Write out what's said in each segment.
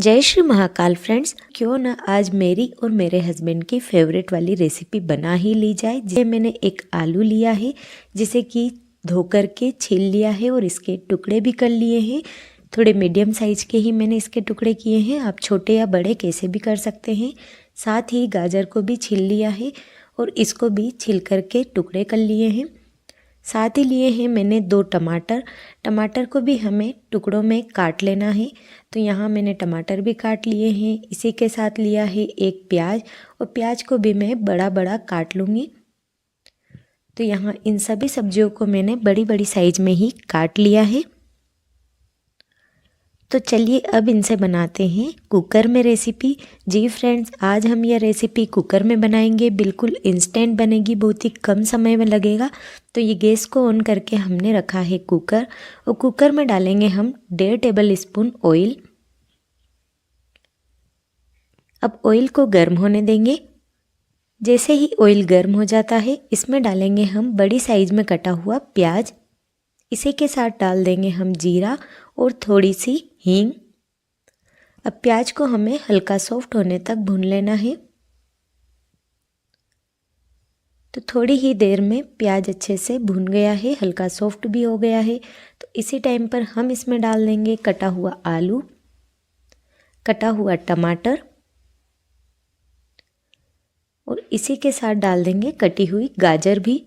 जय श्री महाकाल फ्रेंड्स, क्यों ना आज मेरी और मेरे हस्बैंड की फेवरेट वाली रेसिपी बना ही ली जाए। जिसे मैंने एक आलू लिया है जिसे कि धो करके छील लिया है और इसके टुकड़े भी कर लिए हैं। थोड़े मीडियम साइज के ही मैंने इसके टुकड़े किए हैं, आप छोटे या बड़े कैसे भी कर सकते हैं। साथ ही गाजर को भी छील लिया है और इसको भी छील करके टुकड़े कर लिए हैं। साथ ही लिए हैं मैंने 2 टमाटर को भी हमें टुकड़ों में काट लेना है। तो यहाँ मैंने टमाटर भी काट लिए हैं। इसी के साथ लिया है एक प्याज और प्याज को भी मैं बड़ा बड़ा काट लूँगी। तो यहाँ इन सभी सब्जियों को मैंने बड़ी बड़ी साइज में ही काट लिया है। तो चलिए अब इनसे बनाते हैं कुकर में रेसिपी। जी फ्रेंड्स, आज हम यह रेसिपी कुकर में बनाएंगे। बिल्कुल इंस्टेंट बनेगी, बहुत ही कम समय में लगेगा। तो ये गैस को ऑन करके हमने रखा है कुकर और कुकर में डालेंगे हम 1.5 टेबल स्पून ऑयल। अब ऑयल को गर्म होने देंगे। जैसे ही ऑयल गर्म हो जाता है इसमें डालेंगे हम बड़ी साइज में कटा हुआ प्याज। इसी के साथ डाल देंगे हम जीरा और थोड़ी सी हींग। अब प्याज को हमें हल्का सॉफ्ट होने तक भून लेना है। तो थोड़ी ही देर में प्याज अच्छे से भून गया है, हल्का सॉफ्ट भी हो गया है। तो इसी टाइम पर हम इसमें डाल देंगे कटा हुआ आलू, कटा हुआ टमाटर और इसी के साथ डाल देंगे कटी हुई गाजर भी।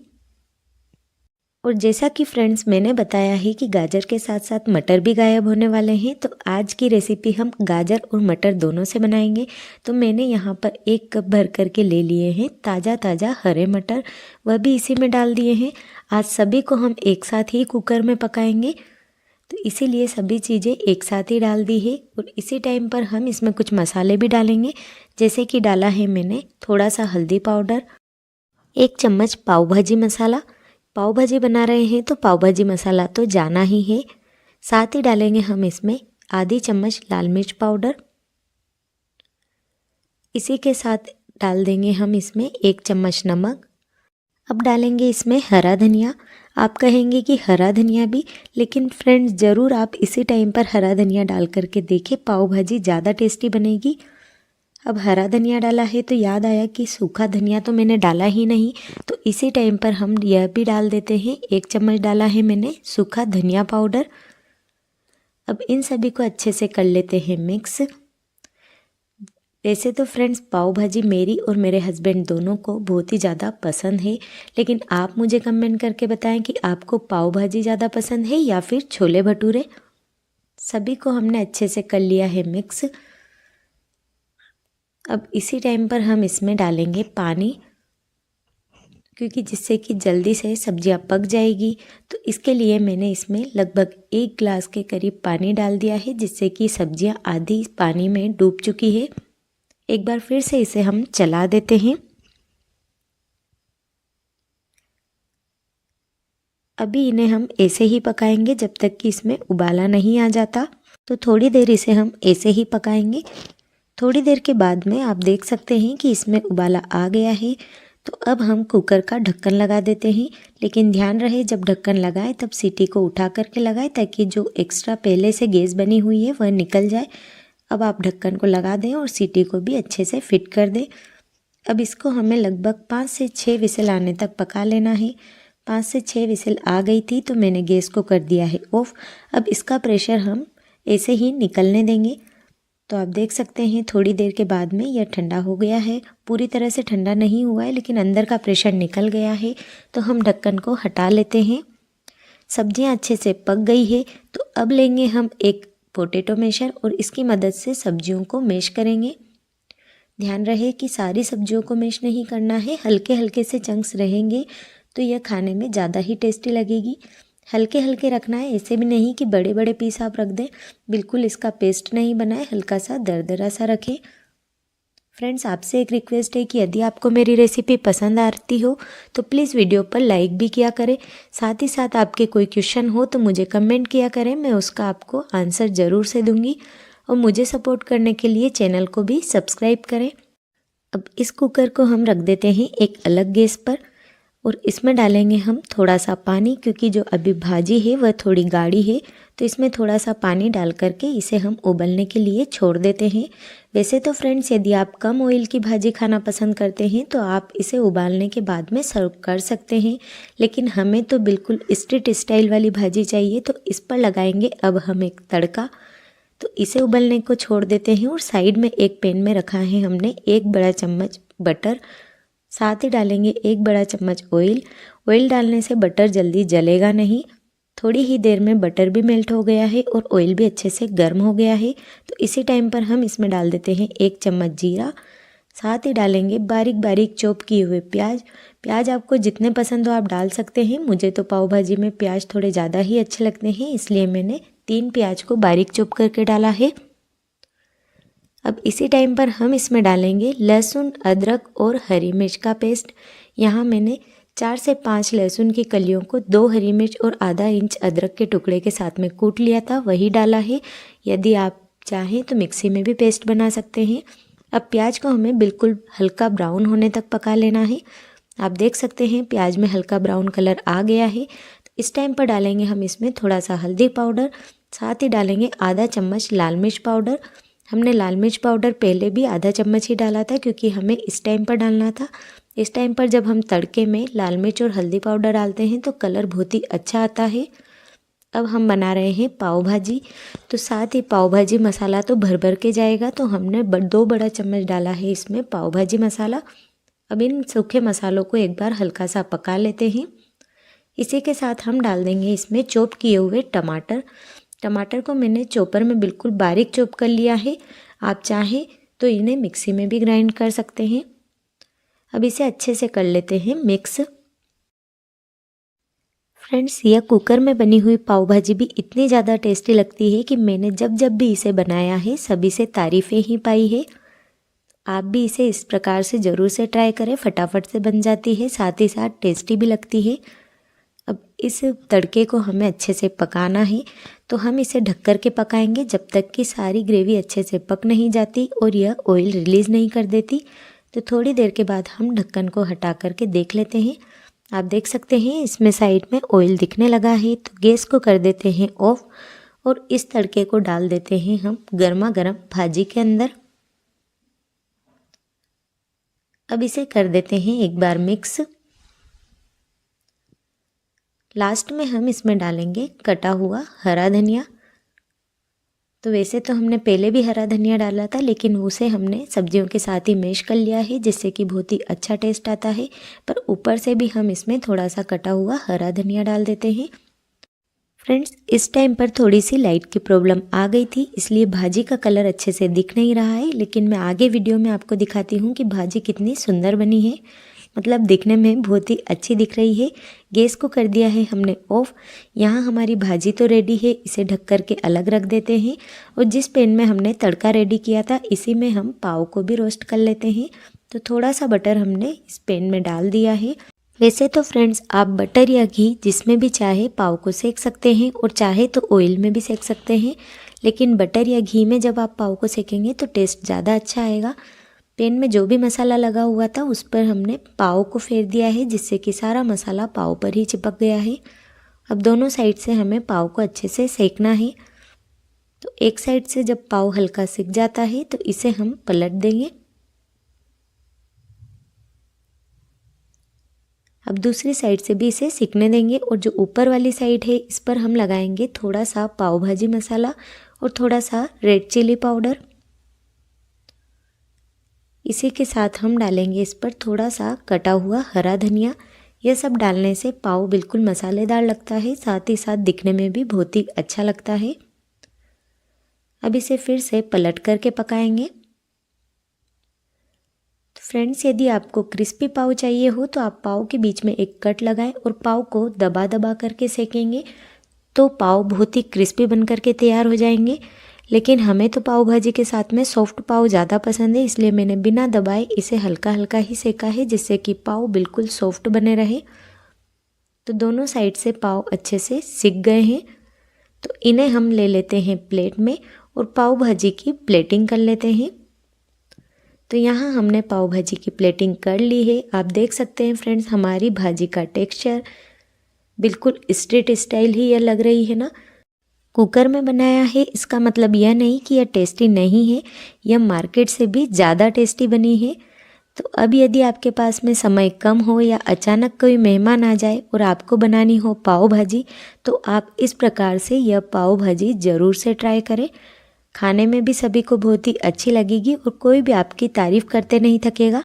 और जैसा कि फ्रेंड्स मैंने बताया है कि गाजर के साथ साथ मटर भी गायब होने वाले हैं, तो आज की रेसिपी हम गाजर और मटर दोनों से बनाएंगे। तो मैंने यहाँ पर 1 कप भर करके ले लिए हैं ताज़ा हरे मटर, वह भी इसी में डाल दिए हैं। आज सभी को हम एक साथ ही कुकर में पकाएंगे, तो इसीलिए सभी चीज़ें एक साथ ही डाल दी है। और इसी टाइम पर हम इसमें कुछ मसाले भी डालेंगे। जैसे कि डाला है मैंने थोड़ा सा हल्दी पाउडर, 1 चम्मच पाव भाजी मसाला। पाव भाजी बना रहे हैं तो पाव भाजी मसाला तो जाना ही है। साथ ही डालेंगे हम इसमें आधी चम्मच लाल मिर्च पाउडर। इसी के साथ डाल देंगे हम इसमें 1 चम्मच नमक। अब डालेंगे इसमें हरा धनिया। आप कहेंगे कि हरा धनिया भी, लेकिन फ्रेंड्स ज़रूर आप इसी टाइम पर हरा धनिया डाल करके देखें, पाव भाजी ज़्यादा टेस्टी बनेगी। अब हरा धनिया डाला है तो याद आया कि सूखा धनिया तो मैंने डाला ही नहीं, तो इसी टाइम पर हम यह भी डाल देते हैं। 1 चम्मच डाला है मैंने सूखा धनिया पाउडर। अब इन सभी को अच्छे से कर लेते हैं मिक्स। वैसे तो फ्रेंड्स पाव भाजी मेरी और मेरे हस्बैंड दोनों को बहुत ही ज़्यादा पसंद है, लेकिन आप मुझे कमेंट करके बताएं कि आपको पाव भाजी ज़्यादा पसंद है या फिर छोले भटूरे। सभी को हमने अच्छे से कर लिया है मिक्स। अब इसी टाइम पर हम इसमें डालेंगे पानी, क्योंकि जिससे कि जल्दी से सब्जियां पक जाएगी। तो इसके लिए मैंने इसमें लगभग 1 गिलास के करीब पानी डाल दिया है, जिससे कि सब्जियां आधी पानी में डूब चुकी है। एक बार फिर से इसे हम चला देते हैं। अभी इन्हें हम ऐसे ही पकाएंगे जब तक कि इसमें उबाला नहीं आ जाता। तो थोड़ी देर इसे हम ऐसे ही पकाएंगे। थोड़ी देर के बाद में आप देख सकते हैं कि इसमें उबाला आ गया है। तो अब हम कुकर का ढक्कन लगा देते हैं, लेकिन ध्यान रहे जब ढक्कन लगाएं तब सीटी को उठा करके लगाएं, ताकि जो एक्स्ट्रा पहले से गैस बनी हुई है वह निकल जाए। अब आप ढक्कन को लगा दें और सीटी को भी अच्छे से फिट कर दें। अब इसको हमें लगभग 5 से 6 विसल आने तक पका लेना है। 5 से 6 विसल आ गई थी तो मैंने गैस को कर दिया है ऑफ। अब इसका प्रेशर हम ऐसे ही निकलने देंगे। तो आप देख सकते हैं थोड़ी देर के बाद में यह ठंडा हो गया है। पूरी तरह से ठंडा नहीं हुआ है, लेकिन अंदर का प्रेशर निकल गया है। तो हम ढक्कन को हटा लेते हैं। सब्जियां अच्छे से पक गई है। तो अब लेंगे हम एक पोटैटो मैशर और इसकी मदद से सब्जियों को मैश करेंगे। ध्यान रहे कि सारी सब्जियों को मैश नहीं करना है, हल्के हल्के से चंक्स रहेंगे तो यह खाने में ज़्यादा ही टेस्टी लगेगी। हल्के हल्के रखना है, ऐसे भी नहीं कि बड़े बड़े पीस आप रख दें। बिल्कुल इसका पेस्ट नहीं बनाए, हल्का सा दरदरा सा रखें। फ्रेंड्स आपसे एक रिक्वेस्ट है कि यदि आपको मेरी रेसिपी पसंद आती हो तो प्लीज़ वीडियो पर लाइक भी किया करें। साथ ही साथ आपके कोई क्वेश्चन हो तो मुझे कमेंट किया करें, मैं उसका आपको आंसर ज़रूर से दूंगी। और मुझे सपोर्ट करने के लिए चैनल को भी सब्सक्राइब करें। अब इस कुकर को हम रख देते हैं एक अलग गैस पर और इसमें डालेंगे हम थोड़ा सा पानी, क्योंकि जो अभी भाजी है वह थोड़ी गाढ़ी है, तो इसमें थोड़ा सा पानी डाल करके इसे हम उबलने के लिए छोड़ देते हैं। वैसे तो फ्रेंड्स यदि आप कम ऑयल की भाजी खाना पसंद करते हैं तो आप इसे उबालने के बाद में सर्व कर सकते हैं, लेकिन हमें तो बिल्कुल स्ट्रीट स्टाइल वाली भाजी चाहिए, तो इस पर लगाएंगे अब हम एक तड़का। तो इसे उबलने को छोड़ देते हैं और साइड में एक पैन में रखा है हमने 1 बड़ा चम्मच बटर, साथ ही डालेंगे 1 बड़ा चम्मच ऑयल। ऑयल डालने से बटर जल्दी जलेगा नहीं। थोड़ी ही देर में बटर भी मेल्ट हो गया है और ऑयल भी अच्छे से गर्म हो गया है, तो इसी टाइम पर हम इसमें डाल देते हैं 1 चम्मच जीरा, साथ ही डालेंगे बारीक बारीक चॉप किए हुए प्याज। प्याज आपको जितने पसंद हो आप डाल सकते हैं। मुझे तो पाव भाजी में प्याज थोड़े ज़्यादा ही अच्छे लगते हैं, इसलिए मैंने 3 प्याज को बारीक चॉप करके डाला है। अब इसी टाइम पर हम इसमें डालेंगे लहसुन, अदरक और हरी मिर्च का पेस्ट। यहाँ मैंने 4 से 5 लहसुन की कलियों को 2 हरी मिर्च और आधा इंच अदरक के टुकड़े के साथ में कूट लिया था, वही डाला है। यदि आप चाहें तो मिक्सी में भी पेस्ट बना सकते हैं। अब प्याज को हमें बिल्कुल हल्का ब्राउन होने तक पका लेना है। आप देख सकते हैं प्याज में हल्का ब्राउन कलर आ गया है। तो इस टाइम पर डालेंगे हम इसमें थोड़ा सा हल्दी पाउडर, साथ ही डालेंगे आधा चम्मच लाल मिर्च पाउडर। हमने लाल मिर्च पाउडर पहले भी आधा चम्मच ही डाला था, क्योंकि हमें इस टाइम पर डालना था। इस टाइम पर जब हम तड़के में लाल मिर्च और हल्दी पाउडर डालते हैं तो कलर बहुत ही अच्छा आता है। अब हम बना रहे हैं पाव भाजी, तो साथ ही पाव भाजी मसाला तो भर भर के जाएगा, तो हमने 2 बड़ा चम्मच डाला है इसमें पाव भाजी मसाला। अब इन सूखे मसालों को एक बार हल्का सा पका लेते हैं। इसी के साथ हम डाल देंगे इसमें चॉप किए हुए टमाटर। टमाटर को मैंने चॉपर में बिल्कुल बारीक चॉप कर लिया है। आप चाहें तो इन्हें मिक्सी में भी ग्राइंड कर सकते हैं। अब इसे अच्छे से कर लेते हैं मिक्स। फ्रेंड्स, यह कुकर में बनी हुई पाव भाजी भी इतनी ज़्यादा टेस्टी लगती है कि मैंने जब जब भी इसे बनाया है सभी से तारीफ़ें ही पाई है। आप भी इसे इस प्रकार से ज़रूर से ट्राई करें, फटाफट से बन जाती है, साथ ही साथ टेस्टी भी लगती है। अब इस तड़के को हमें अच्छे से पकाना है, तो हम इसे ढक कर के पकाएंगे जब तक कि सारी ग्रेवी अच्छे से पक नहीं जाती और यह ऑयल रिलीज़ नहीं कर देती। तो थोड़ी देर के बाद हम ढक्कन को हटा करके देख लेते हैं। आप देख सकते हैं इसमें साइड में ऑयल दिखने लगा है, तो गैस को कर देते हैं ऑफ और इस तड़के को डाल देते हैं हम गर्मा गर्म भाजी के अंदर। अब इसे कर देते हैं एक बार मिक्स। लास्ट में हम इसमें डालेंगे कटा हुआ हरा धनिया। तो वैसे तो हमने पहले भी हरा धनिया डाला था, लेकिन उसे हमने सब्जियों के साथ ही मैश कर लिया है, जिससे कि बहुत ही अच्छा टेस्ट आता है। पर ऊपर से भी हम इसमें थोड़ा सा कटा हुआ हरा धनिया डाल देते हैं। फ्रेंड्स, इस टाइम पर थोड़ी सी लाइट की प्रॉब्लम आ गई थी, इसलिए भाजी का कलर अच्छे से दिख नहीं रहा है, लेकिन मैं आगे वीडियो में आपको दिखाती हूँ कि भाजी कितनी सुंदर बनी है। मतलब दिखने में बहुत ही अच्छी दिख रही है। गैस को कर दिया है हमने ऑफ। यहाँ हमारी भाजी तो रेडी है, इसे ढक कर के अलग रख देते हैं और जिस पैन में हमने तड़का रेडी किया था इसी में हम पाव को भी रोस्ट कर लेते हैं। तो थोड़ा सा बटर हमने इस पैन में डाल दिया है। वैसे तो फ्रेंड्स, आप बटर या घी जिसमें भी चाहे पाव को सेक सकते हैं और चाहे तो ऑयल में भी सेक सकते हैं, लेकिन बटर या घी में जब आप पाव को सेकेंगे तो टेस्ट ज़्यादा अच्छा आएगा। पैन में जो भी मसाला लगा हुआ था उस पर हमने पाव को फेर दिया है, जिससे कि सारा मसाला पाव पर ही चिपक गया है। अब दोनों साइड से हमें पाव को अच्छे से सेकना है। तो एक साइड से जब पाव हल्का सिक जाता है तो इसे हम पलट देंगे। अब दूसरी साइड से भी इसे सिकने देंगे और जो ऊपर वाली साइड है इस पर हम लगाएंगे थोड़ा सा पाव भाजी मसाला और थोड़ा सा रेड चिली पाउडर। इसी के साथ हम डालेंगे इस पर थोड़ा सा कटा हुआ हरा धनिया। यह सब डालने से पाव बिल्कुल मसालेदार लगता है, साथ ही साथ दिखने में भी बहुत ही अच्छा लगता है। अब इसे फिर से पलट करके पकाएंगे। तो फ्रेंड्स, यदि आपको क्रिस्पी पाव चाहिए हो तो आप पाव के बीच में एक कट लगाएं और पाव को दबा दबा करके सेकेंगे, तो पाव बहुत ही क्रिस्पी बन करके तैयार हो जाएंगे। लेकिन हमें तो पाव भाजी के साथ में सॉफ्ट पाव ज़्यादा पसंद है, इसलिए मैंने बिना दबाए इसे हल्का हल्का ही सेका है, जिससे कि पाव बिल्कुल सॉफ्ट बने रहे। तो दोनों साइड से पाव अच्छे से सिक गए हैं, तो इन्हें हम ले लेते हैं प्लेट में और पाव भाजी की प्लेटिंग कर लेते हैं। तो यहाँ हमने पाव भाजी की प्लेटिंग कर ली है। आप देख सकते हैं फ्रेंड्स, हमारी भाजी का टेक्सचर बिल्कुल स्ट्रीट स्टाइल ही यह लग रही है ना। कुकर में बनाया है इसका मतलब यह नहीं कि यह टेस्टी नहीं है, यह मार्केट से भी ज़्यादा टेस्टी बनी है। तो अब यदि आपके पास में समय कम हो या अचानक कोई मेहमान आ जाए और आपको बनानी हो पाव भाजी, तो आप इस प्रकार से यह पाव भाजी ज़रूर से ट्राई करें। खाने में भी सभी को बहुत ही अच्छी लगेगी और कोई भी आपकी तारीफ़ करते नहीं थकेगा।